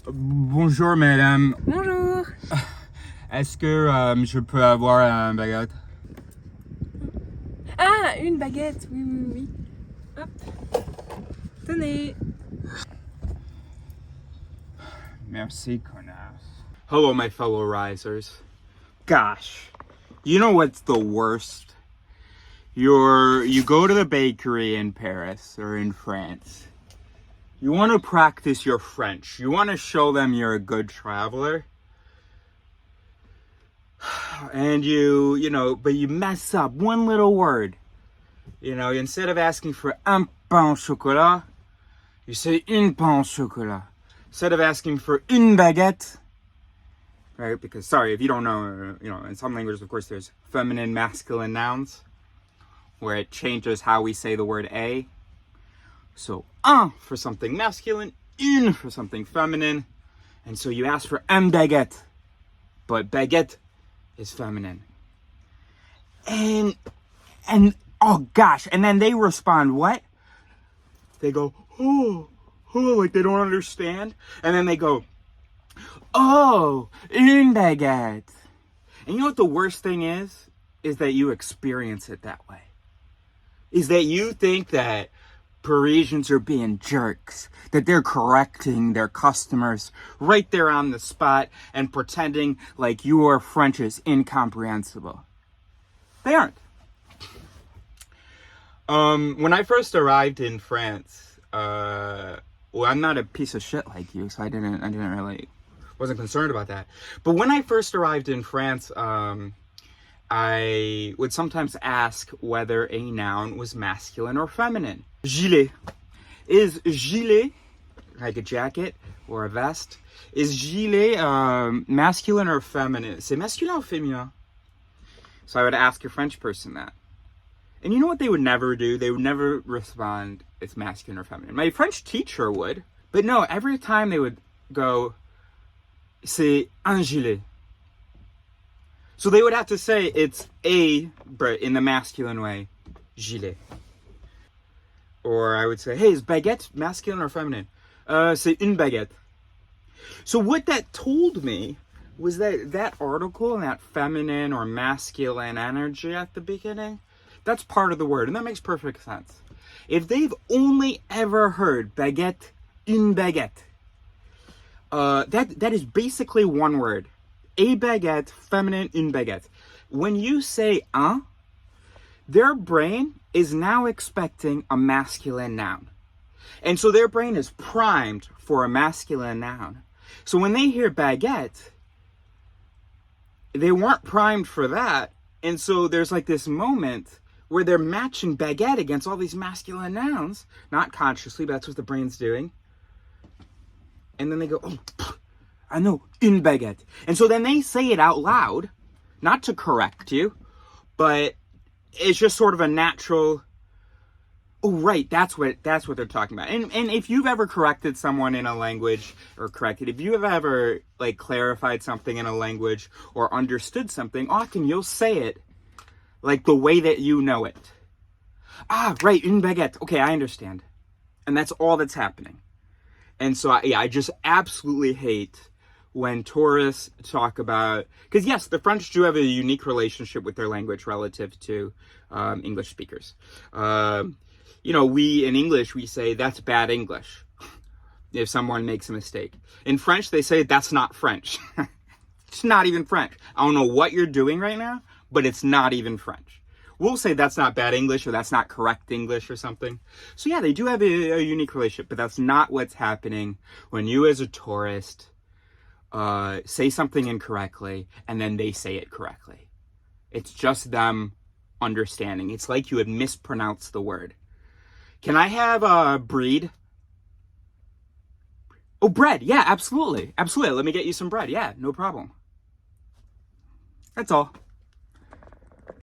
Bonjour madame. Bonjour. Est-ce que je peux avoir un baguette? Ah, une baguette, oui, oui, oui. Hop. Tenez. Merci, connasse. Hello, my fellow risers. Gosh, you know what's the worst? You go to the bakery in Paris or in France. You want to practice your French. You want to show them you're a good traveler. And but you mess up one little word. Instead of asking for un pain au chocolat, you say une pain au chocolat. Instead of asking for une baguette, right? Because, sorry, if you don't know, in some languages, of course, there's feminine, masculine nouns, where it changes how we say the word a. So, un for something masculine, une for something feminine. And so you ask for un baguette, but baguette is feminine. And oh gosh, and then they respond, what? They go, oh, like they don't understand. And then they go, oh, une baguette. And you know what the worst thing is? Is that you experience it that way. Is that you think that Parisians are being jerks, that they're correcting their customers right there on the spot and pretending like your French is incomprehensible. They aren't. When I first arrived in France, well, I'm not a piece of shit like you, so I wasn't concerned about that. But when I first arrived in France, I would sometimes ask whether a noun was masculine or feminine. Gilet. Is gilet, like a jacket or a vest, is gilet masculine or feminine? C'est masculin ou féminin? So I would ask a French person that. And you know what they would never do? They would never respond, it's masculine or feminine. My French teacher would, but no, every time they would go, c'est un gilet. So they would have to say it's a, but in the masculine way, gilet. Or I would say, hey, is baguette masculine or feminine? C'est une baguette. So what that told me was that article and that feminine or masculine energy at the beginning, that's part of the word, and that makes perfect sense. If they've only ever heard baguette, une baguette, that is basically one word. A baguette, feminine, une baguette. When you say un, their brain is now expecting a masculine noun. And so their brain is primed for a masculine noun. So when they hear baguette, they weren't primed for that. And so there's like this moment where they're matching baguette against all these masculine nouns, not consciously, but that's what the brain's doing. And then they go, oh, I know, une baguette. And so then they say it out loud, not to correct you, but it's just sort of a natural, oh, right, that's what they're talking about. And if you've ever corrected someone in a language, if you have ever, like, clarified something in a language or understood something, often you'll say it like the way that you know it. Ah, right, une baguette. Okay, I understand. And that's all that's happening. And so, I just absolutely hate when tourists talk about, because yes, the French do have a unique relationship with their language relative to English speakers. We in English, we say that's bad English if someone makes a mistake. In French, they say that's not French. It's not even French. I don't know what you're doing right now, but it's not even French. We'll say that's not bad English or that's not correct English or something. So yeah, they do have a unique relationship, but that's not what's happening when you as a tourist say something incorrectly and then they say it correctly. It's just them understanding. It's like you had mispronounced the word. Can I have bread? Oh, bread. Yeah, absolutely. Absolutely. Let me get you some bread. Yeah, no problem. That's all.